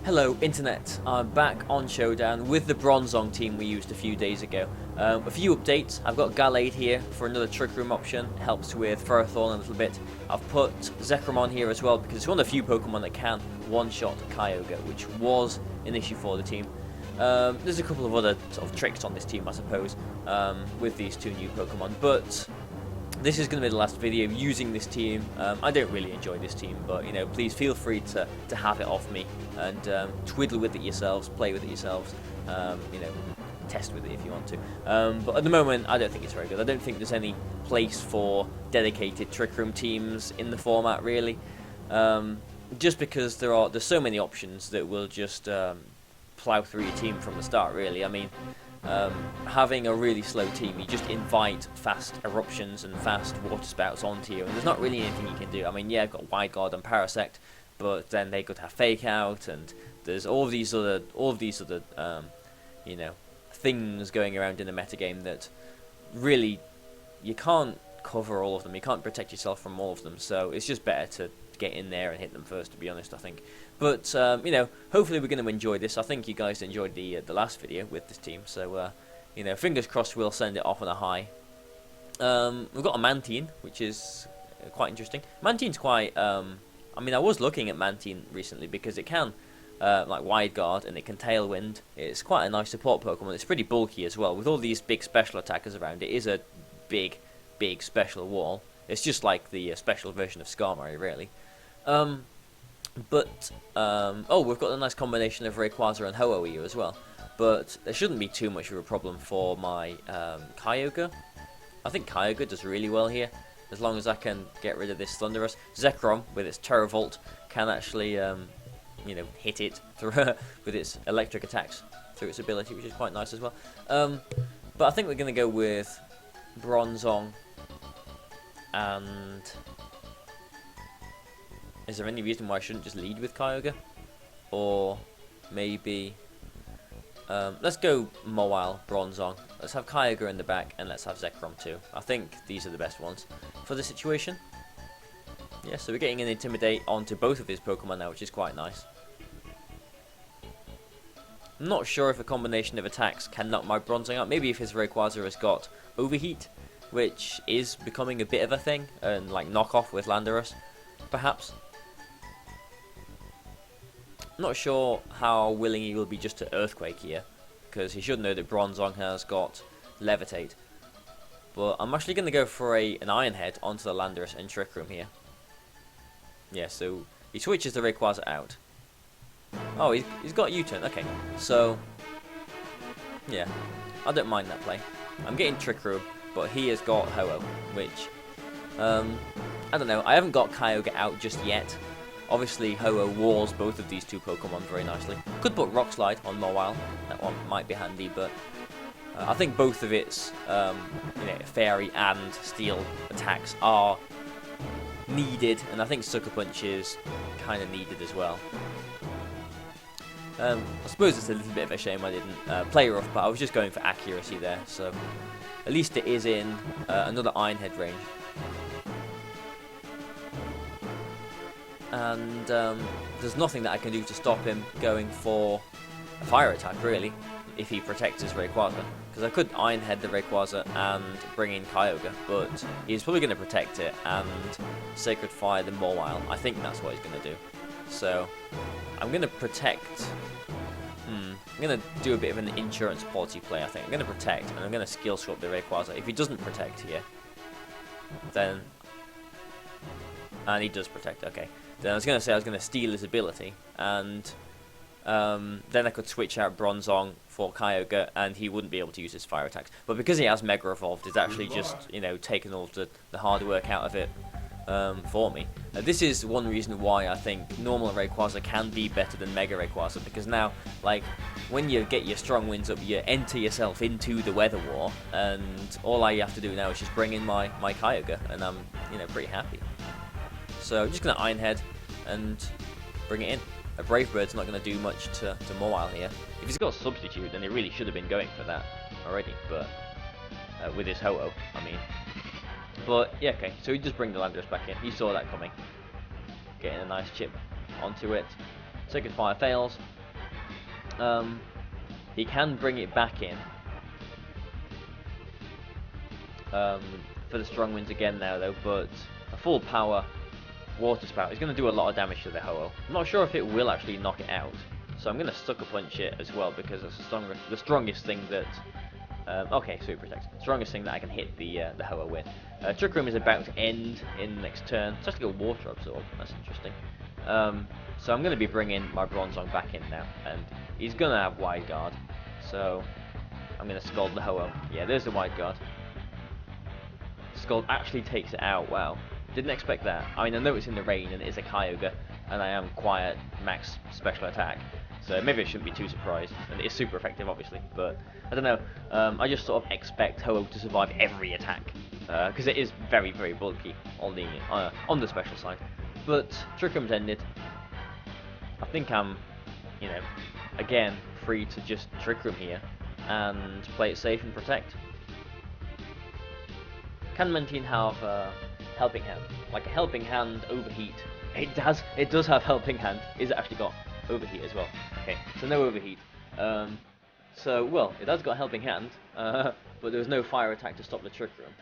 Hello Internet, I'm back on Showdown with the Bronzong team we used a few days ago. A few updates. I've got Gallade here for another Trick Room option, helps with Ferrothorn a little bit. I've put Zekrom on here as well because it's one of the few Pokemon that can one-shot Kyogre, which was an issue for the team. There's a couple of other sort of tricks on this team, I suppose, with these two new Pokemon, but this is going to be the last video using this team. I don't really enjoy this team, but you know, please feel free to have it off me and twiddle with it yourselves, play with it yourselves, you know, test with it if you want to. But at the moment, I don't think it's very good. I don't think there's any place for dedicated Trick Room teams in the format, really. Just because there's so many options that will just plow through your team from the start, really. I mean, having a really slow team, you just invite fast eruptions and fast water spouts onto you, and there's not really anything you can do. I mean, yeah, I've got Wide Guard and Parasect, but then they could have Fake Out, and there's all of these other, you know, things going around in the metagame that really you can't cover all of them. You can't protect yourself from all of them, so it's just better to get in there and hit them first, to be honest, I think. But you know, hopefully we're going to enjoy this. I think you guys enjoyed the last video with this team, so you know, fingers crossed we'll send it off on a high. We've got a Mantine, which is quite interesting. Mantine's quite I mean, I was looking at Mantine recently because it can like Wide Guard and it can Tailwind. It's quite a nice support Pokemon. It's pretty bulky as well. With all these big special attackers around, it is a big special wall. It's just like the special version of Skarmory, really. Oh, we've got a nice combination of Rayquaza and Ho-Oh here as well. But there shouldn't be too much of a problem for my Kyogre. I think Kyogre does really well here, as long as I can get rid of this Thunderous. Zekrom, with its Terravolt, can actually, you know, hit it through with its electric attacks through its ability, which is quite nice as well. But I think we're going to go with Bronzong. And is there any reason why I shouldn't just lead with Kyogre? Or maybe let's go Mawile, Bronzong. Let's have Kyogre in the back, and let's have Zekrom too. I think these are the best ones for the situation. Yeah, so we're getting an Intimidate onto both of his Pokemon now, which is quite nice. I'm not sure if a combination of attacks can knock my Bronzong out. Maybe if his Rayquaza has got Overheat, which is becoming a bit of a thing, and like knockoff with Landorus, perhaps. Not sure how willing he will be just to Earthquake here, because he should know that Bronzong has got Levitate. But I'm actually going to go for an Iron Head onto the Landorus and Trick Room here. Yeah, so he switches the Rayquaza out. Oh, he's got U-turn, okay. So, yeah, I don't mind that play. I'm getting Trick Room, but he has got Ho-Oh, which, I don't know, I haven't got Kyogre out just yet. Obviously, Ho-Oh walls both of these two Pokemon very nicely. Could put Rock Slide on Mawile, that one might be handy, but I think both of its you know, Fairy and Steel attacks are needed, and I think Sucker Punch is kind of needed as well. I suppose it's a little bit of a shame I didn't play rough, but I was just going for accuracy there, so at least it is in another Iron Head range. And there's nothing that I can do to stop him going for a fire attack, really, if he protects his Rayquaza. Because I could Iron Head the Rayquaza and bring in Kyogre, but he's probably going to protect it and Sacred Fire the Mawile. I think that's what he's going to do. So I'm going to protect. I'm going to do a bit of an insurance policy play, I think. I'm going to protect, and I'm going to skill swap the Rayquaza. If he doesn't protect here, then... And he does protect, okay. Then I was going to say I was going to steal his ability, and then I could switch out Bronzong for Kyogre, and he wouldn't be able to use his fire attacks. But because he has Mega Evolved, it's actually just, you know, taken all the hard work out of it for me. This is one reason why I think normal Rayquaza can be better than Mega Rayquaza, because now, like, when you get your strong winds up, you enter yourself into the Weather War, and all I have to do now is just bring in my Kyogre, and I'm, you know, pretty happy. So I'm just going to Iron Head and bring it in. A Brave Bird's not going to do much to Mawile here. If he's got a Substitute, then he really should have been going for that already, but with his Ho-Oh, I mean. But, yeah, okay, so he just bring the Landorus back in. He saw that coming. Getting a nice chip onto it. Sacred Fire fails. He can bring it back in for the strong winds again now though, but a full power water spout is going to do a lot of damage to the Ho-Oh. I'm not sure if it will actually knock it out, so I'm going to Sucker Punch it as well because it's the strongest thing that... okay, Sweet Protect. Strongest thing that I can hit the Ho-Oh with. Trick Room is about to end in the next turn. It's actually a Water Absorb, that's interesting. So I'm going to be bringing my Bronzong back in now, and he's going to have Wide Guard, so I'm going to Scald the Ho-Oh. Yeah, there's the Wide Guard. Scald actually takes it out, wow. Didn't expect that. I mean, I know it's in the rain and it is a Kyogre, and I am quiet max special attack, so maybe I shouldn't be too surprised. And it is super effective, obviously, but I don't know. I just sort of expect Ho-Oh to survive every attack, because it is very, very bulky on the special side. But Trick Room's ended. I think I'm, you know, again, free to just Trick Room here and play it safe and protect. Can Mantine have Helping Hand? Like a Helping Hand, Overheat. It does have Helping Hand. Is it actually got Overheat as well? Okay, so no Overheat. So, well, it has got Helping Hand, but there's no Fire attack to stop the Trick Room.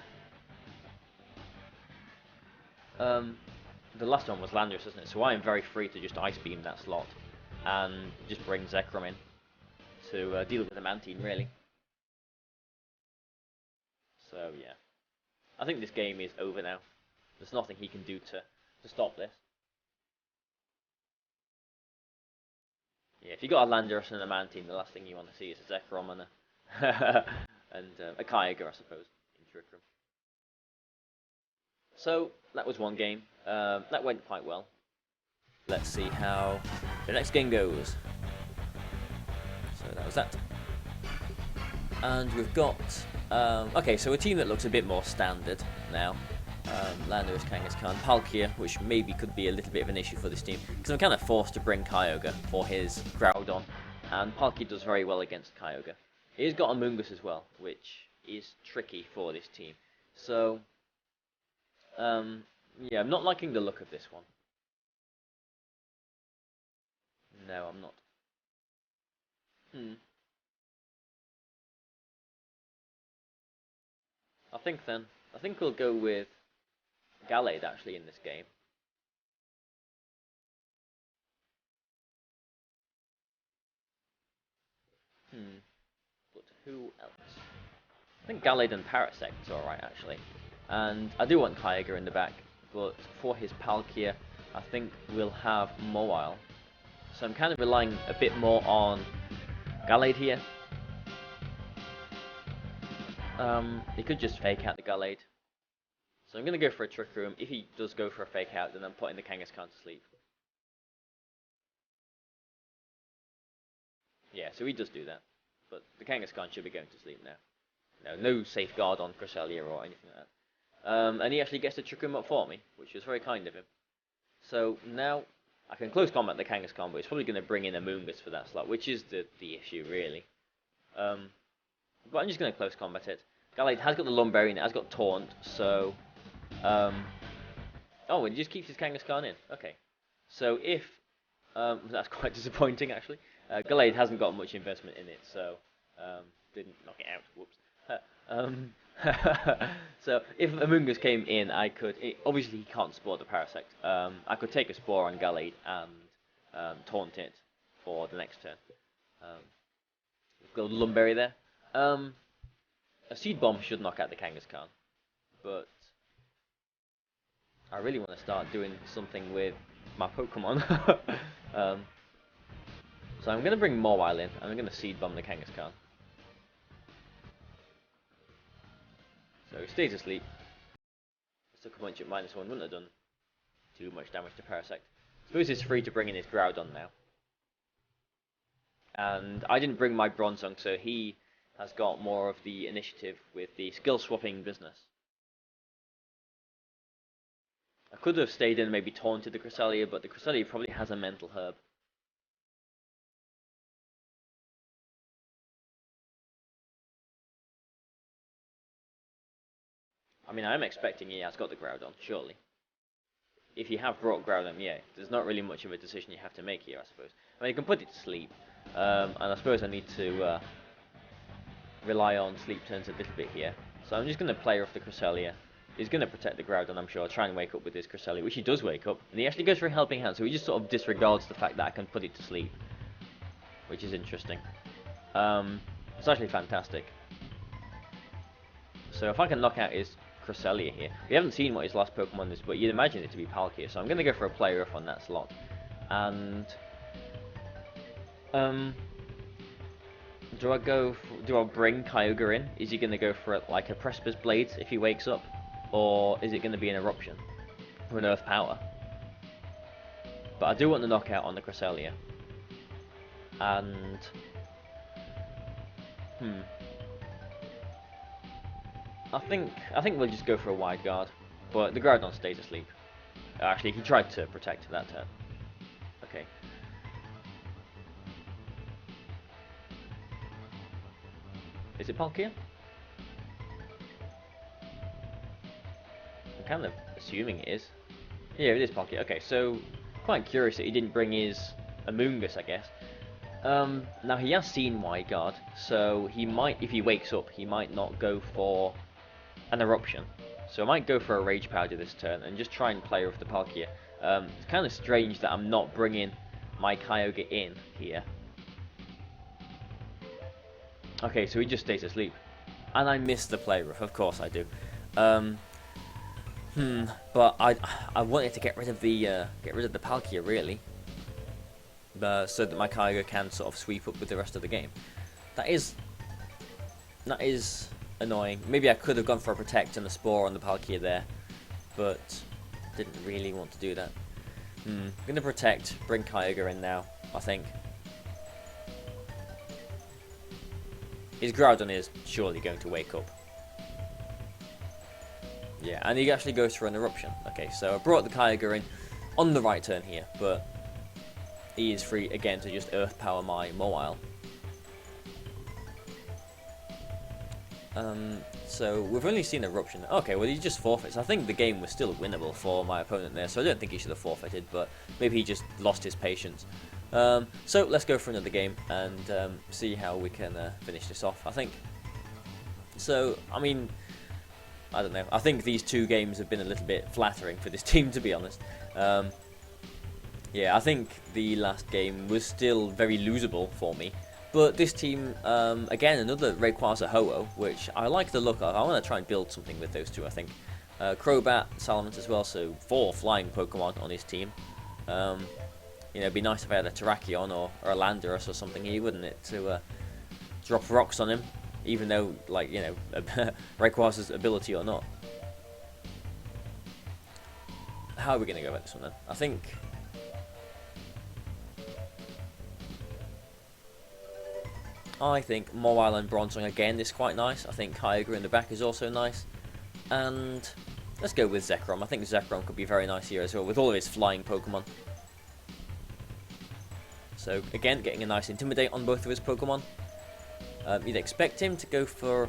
The last one was Landorus, isn't it? So I am very free to just Ice Beam that slot and just bring Zekrom in to deal with the Mantine, really. So, yeah. I think this game is over now. There's nothing he can do to stop this. Yeah, if you got a Landorus and a Mantine, the last thing you want to see is a Zekrom and a Kyogre, I suppose, in Trick Room. So, that was one game. That went quite well. Let's see how the next game goes. So that was that. And we've got... okay, so a team that looks a bit more standard now. Landorus, Kangaskhan, Palkia, which maybe could be a little bit of an issue for this team, because I'm kind of forced to bring Kyogre for his Groudon, and Palkia does very well against Kyogre. He's got Amoonguss as well, which is tricky for this team. So, yeah, I'm not liking the look of this one. No, I'm not. I think we'll go with Gallade actually in this game. But who else? I think Gallade and Parasect is alright actually. And I do want Kyogre in the back, but for his Palkia, I think we'll have Mawile. So I'm kind of relying a bit more on Gallade here. He could just fake out the Gallade. So I'm going to go for a Trick Room. If he does go for a fake out, then I'm putting the Kangaskhan to sleep. Yeah, so he does do that. But the Kangaskhan should be going to sleep now. No safeguard on Cresselia or anything like that. And he actually gets the Trick Room up for me, which is very kind of him. So now I can close combat the Kangaskhan, but it's probably going to bring in a Moongus for that slot, which is the issue, really. But I'm just going to close combat it. Gallade has got the Lumbering, it has got Taunt, so... oh, it just keeps his Kangaskhan in. Okay. So if... that's quite disappointing, actually. Gallade hasn't got much investment in it, so... didn't knock it out. Whoops. So if Amoonguss came in, I could... obviously, he can't Spore the Parasect. I could take a Spore on Gallade and Taunt it for the next turn. We've got Lumberry there. A Seed Bomb should knock out the Kangaskhan, but I really want to start doing something with my Pokemon. So I'm going to bring Mawile in, and I'm going to Seed Bomb the Kangaskhan. So he stays asleep. Sucker Punch at -1 wouldn't have done too much damage to Parasect. Suppose he's free to bring in his Groudon now. And I didn't bring my Bronzong, so he has got more of the initiative with the skill swapping business. I could have stayed in and maybe taunted the Cresselia, but the Cresselia probably has a Mental Herb. I mean, I'm expecting he has got the Groudon, surely. if you have brought Groudon, yeah, there's not really much of a decision you have to make here, I suppose. I mean, you can put it to sleep, and I suppose I need to rely on sleep turns a little bit here. So I'm just going to play off the Cresselia. He's going to protect the Groudon, I'm sure. Try and wake up with his Cresselia, which he does wake up. And he actually goes for a helping hand, so he just sort of disregards the fact that I can put it to sleep, which is interesting. It's actually fantastic. So if I can knock out his Cresselia here. We haven't seen what his last Pokemon is, but you'd imagine it to be Palkia, so I'm going to go for a play rough on that slot. And do I bring Kyogre in? Is he going to go for like a Precipice Blades if he wakes up? Or is it going to be an Eruption? Or an Earth Power? But I do want the knockout on the Cresselia. And I think we'll just go for a wide guard, but the Groudon stays asleep. Actually, he tried to protect that turn. Okay. Is it Palkia? I'm kind of assuming it is. Yeah, it is Palkia. Okay, so quite curious that he didn't bring his Amoonguss, I guess. Now he has seen wide guard, so he might, if he wakes up, he might not go for an Eruption. So I might go for a Rage Powder this turn and just try and play with the Palkia. It's kind of strange that I'm not bringing my Kyogre in here. Okay, so he just stays asleep. And I miss the play rough, of course I do. But I wanted to get rid of the Palkia really. So that my Kyogre can sort of sweep up with the rest of the game. That is annoying. Maybe I could have gone for a Protect and a Spore on the Palkia there, but didn't really want to do that. I'm going to Protect, bring Kyogre in now, I think. His Groudon is surely going to wake up. Yeah, and he actually goes for an Eruption. Okay, so I brought the Kyogre in on the right turn here, but he is free again to just Earth Power my Mawile. So we've only seen Eruption. Okay, well he just forfeits. I think the game was still winnable for my opponent there, so I don't think he should have forfeited, but maybe he just lost his patience. So let's go for another game and see how we can finish this off, I think. So, I mean, I don't know. I think these two games have been a little bit flattering for this team, to be honest. Yeah, I think the last game was still very losable for me. But this team, again, another Rayquaza Ho-Oh, which I like the look of. I want to try and build something with those two, I think. Crobat, Salamence as well, so 4 flying Pokemon on his team. You know, it'd be nice if I had a Terrakion or a Landorus or something here, wouldn't it, to drop rocks on him, even though, like, you know, Rayquaza's ability or not. How are we going to go about this one then? I think Mawile and Bronzong again is quite nice. I think Kyogre in the back is also nice. And let's go with Zekrom. I think Zekrom could be very nice here as well, with all of his flying Pokemon. So again, getting a nice Intimidate on both of his Pokemon. You'd expect him to go for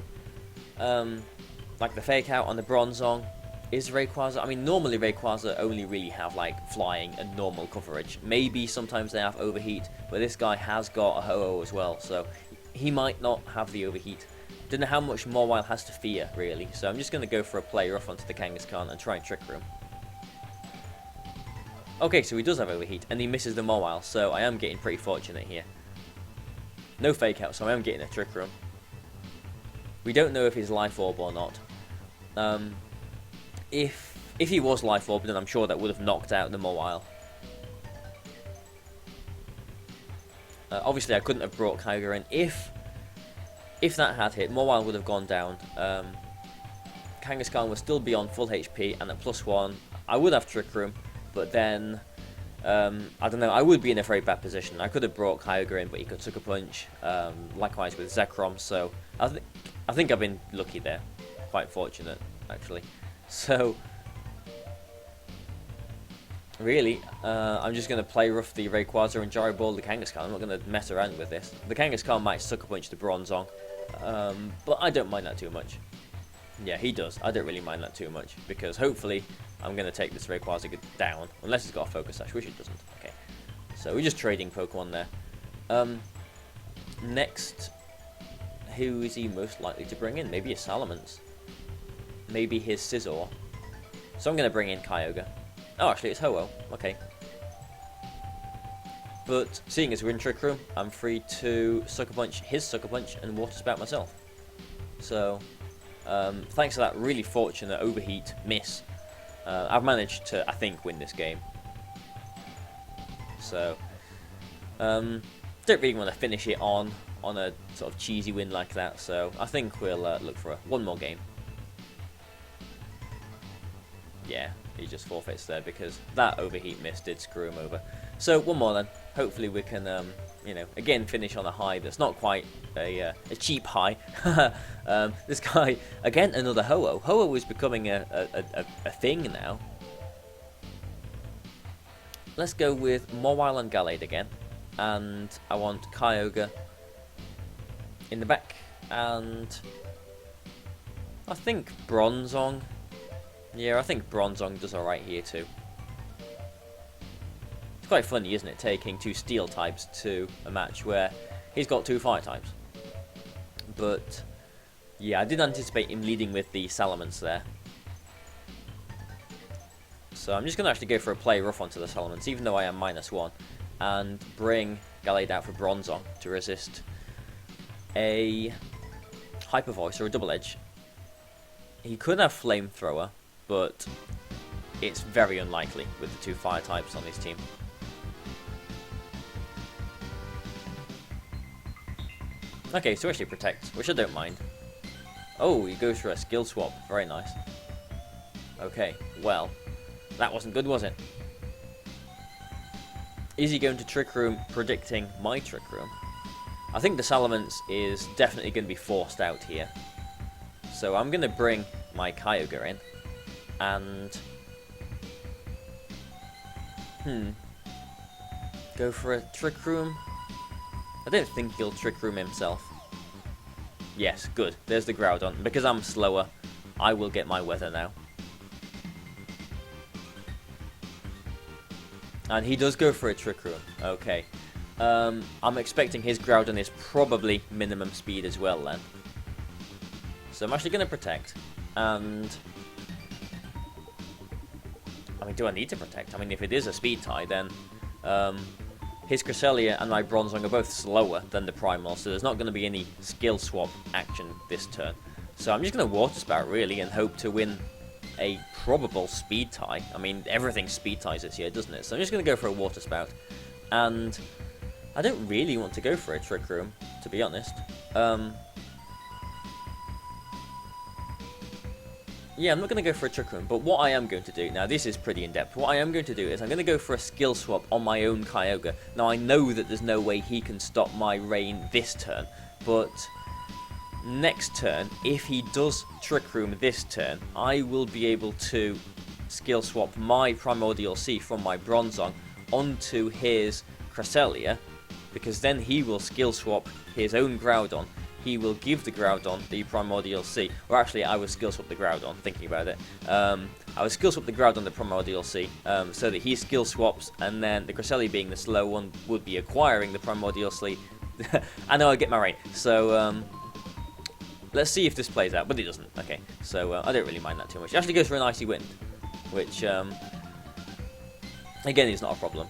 like the Fake Out on the Bronzong. Is Rayquaza, I mean normally Rayquaza only really have like flying and normal coverage. Maybe sometimes they have Overheat, but this guy has got a Ho-Oh as well, so he might not have the Overheat. Don't know how much Mawile has to fear really, so I'm just going to go for a play rough onto the Kangaskhan and try and Trick Room. Okay, so he does have Overheat, and he misses the Mawile, so I am getting pretty fortunate here. No Fake Out, so I am getting a Trick Room. We don't know if he's Life Orb or not. If he was Life Orb, then I'm sure that would have knocked out the Mawile. Obviously, I couldn't have brought Kyogre in. If that had hit, Mawile would have gone down. Kangaskhan would still be on full HP and at +1. I would have Trick Room, but then I don't know. I would be in a very bad position. I could have brought Kyogre in, but he could Sucker Punch. Likewise with Zekrom. So I think I've been lucky there. Quite fortunate, actually. So really, I'm just going to play rough the Rayquaza and Gyro Ball the Kangaskhan. I'm not going to mess around with this. The Kangaskhan might Sucker Punch the Bronzong, but I don't mind that too much. Yeah, he does. I don't really mind that too much, because hopefully I'm going to take this Rayquaza down, unless it's got a Focus Sash, which it doesn't. Okay, so we're just trading Pokemon there. Next, who is he most likely to bring in? Maybe a Salamence. Maybe his Scizor. So I'm going to bring in Kyogre. Oh, actually, it's Ho-Oh. Okay. But seeing as we're in Trick Room, I'm free to Sucker Punch his Sucker Punch and Water Spout myself. So, thanks to that really fortunate overheat miss, I've managed to, I think, win this game. So, don't really want to finish it on a sort of cheesy win like that. So, I think we'll look for one more game. Yeah, he just forfeits there because that overheat miss did screw him over. So, one more then. Hopefully we can, you know, again finish on a high that's not quite a cheap high. This guy, again, another Ho-Oh. Ho-Oh is becoming a thing now. Let's go with Mawile and Gallade again. And I want Kyogre in the back. And I think Bronzong. Yeah, I think Bronzong does alright here too. It's quite funny, isn't it, taking two Steel types to a match where he's got two Fire types. But, yeah, I did anticipate him leading with the Salamence there. So I'm just going to actually go for a play rough onto the Salamence, even though I am -1, and bring Gallade out for Bronzong to resist a Hyper Voice or a Double Edge. He could have Flamethrower, but it's very unlikely with the two Fire types on his team. Okay, so actually Protect, which I don't mind. Oh, he goes for a Skill Swap. Very nice. Okay, well, that wasn't good, was it? Is he going to Trick Room predicting my Trick Room? I think the Salamence is definitely going to be forced out here. So I'm going to bring my Kyogre in. And go for a Trick Room. I don't think he'll Trick Room himself. Yes, good. There's the Groudon. Because I'm slower, I will get my weather now. And he does go for a Trick Room. Okay. I'm expecting his Groudon is probably minimum speed as well then. So I'm actually going to Protect. And I mean, do I need to Protect? I mean, if it is a speed tie, then his Cresselia and my Bronzong are both slower than the Primal, so there's not going to be any skill swap action this turn. So I'm just going to Water Spout, really, and hope to win a probable speed tie. I mean, everything's speed ties this year, doesn't it? So I'm just going to go for a Water Spout. And I don't really want to go for a Trick Room, to be honest. Yeah, I'm not going to go for a Trick Room, but what I am going to do, now this is pretty in-depth, what I am going to do is I'm going to go for a Skill Swap on my own Kyogre. Now I know that there's no way he can stop my Rain this turn, but next turn, if he does Trick Room this turn, I will be able to Skill Swap my Primordial Sea from my Bronzong onto his Cresselia, because then he will Skill Swap his own Groudon. He will give the Groudon the Primordial Sea. Or actually, I would Skill Swap the Groudon, thinking about it. I would Skill Swap the Groudon the Primordial Sea, so that he Skill Swaps, and then the Cresselia, being the slow one, would be acquiring the Primordial Sea. I know I get my Rain. So, let's see if this plays out, but it doesn't. Okay, so I don't really mind that too much. It actually goes for an Icy Wind, which, again, is not a problem.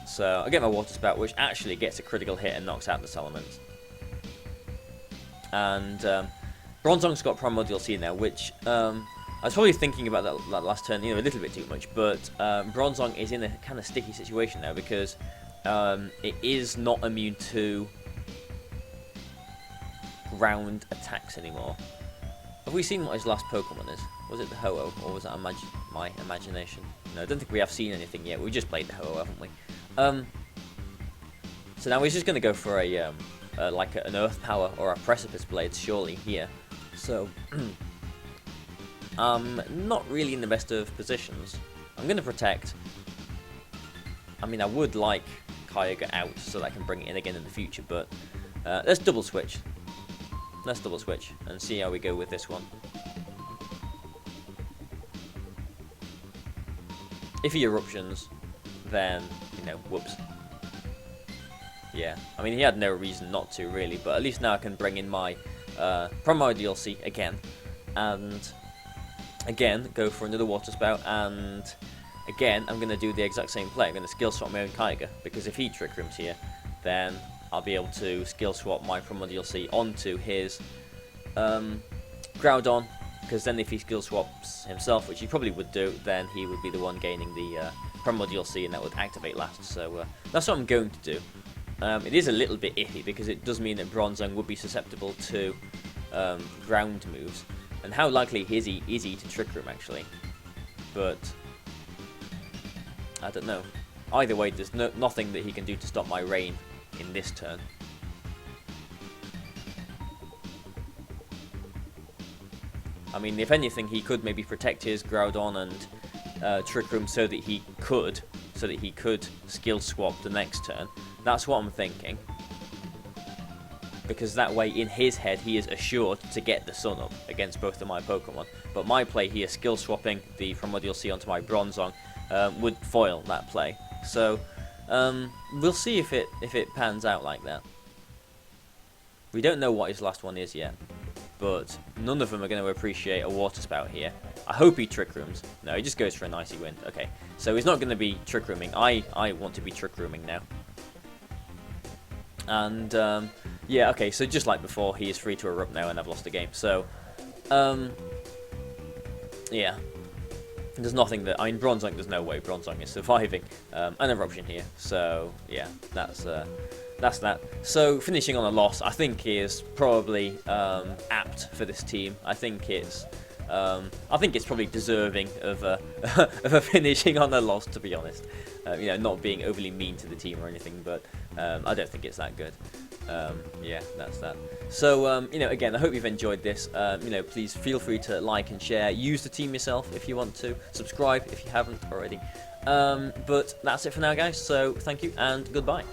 So, I get my Water Spout, which actually gets a critical hit and knocks out the Salamence. And Bronzong's got Primordial Sea now, which I was probably thinking about that last turn, you know, a little bit too much. But Bronzong is in a kind of sticky situation now because it is not immune to ground attacks anymore. Have we seen what his last Pokemon is? Was it the Ho-Oh, or was that my imagination? No, I don't think we have seen anything yet. We just played the Ho-Oh, haven't we? So now he's just going to go for a like an Earth Power or a Precipice Blade, surely, here. So, I'm not really in the best of positions. I'm going to Protect. I mean, I would like Kyogre out so that I can bring it in again in the future, but let's double switch. Let's double switch and see how we go with this one. if he eruptions, then, you know, whoops. Yeah, I mean, he had no reason not to, really, but at least now I can bring in my promo DLC again, and again, go for another water spout, and again, I'm going to do the exact same play. I'm going to skill swap my own Kyger, because if he Trick Rooms here, then I'll be able to skill swap my promo DLC onto his Groudon, because then if he skill swaps himself, which he probably would do, then he would be the one gaining the promo DLC, and that would activate last. So that's what I'm going to do. It is a little bit iffy, because it does mean that Bronzong would be susceptible to ground moves. And how likely is he to Trick Room, actually? But I don't know. Either way, there's nothing that he can do to stop my rain in this turn. I mean, if anything, he could maybe protect his Groudon and Trick Room so that he could skill swap the next turn. That's what I'm thinking. Because that way, in his head, he is assured to get the Sun up against both of my Pokemon. But my play here, skill swapping the Promo DLC onto my Bronzong, would foil that play. So we'll see if it pans out like that. We don't know what his last one is yet, but none of them are going to appreciate a Water Spout here. I hope he Trick Rooms. No, he just goes for an Icy Wind. Okay, so he's not going to be Trick Rooming. I want to be Trick Rooming now. And yeah, okay, so just like before, he is free to erupt now, and I've lost the game. So yeah, there's nothing that, I mean, Bronzong, there's no way Bronzong is surviving an eruption here. So yeah, that's that. So finishing on a loss, I think, is probably apt for this team. I think it's probably deserving of a finishing on a loss, to be honest. You know, not being overly mean to the team or anything, but I don't think it's that good. Yeah, that's that. So, you know, again, I hope you've enjoyed this. You know, please feel free to like and share. Use the team yourself if you want to. Subscribe if you haven't already. But that's it for now, guys. So, thank you and goodbye.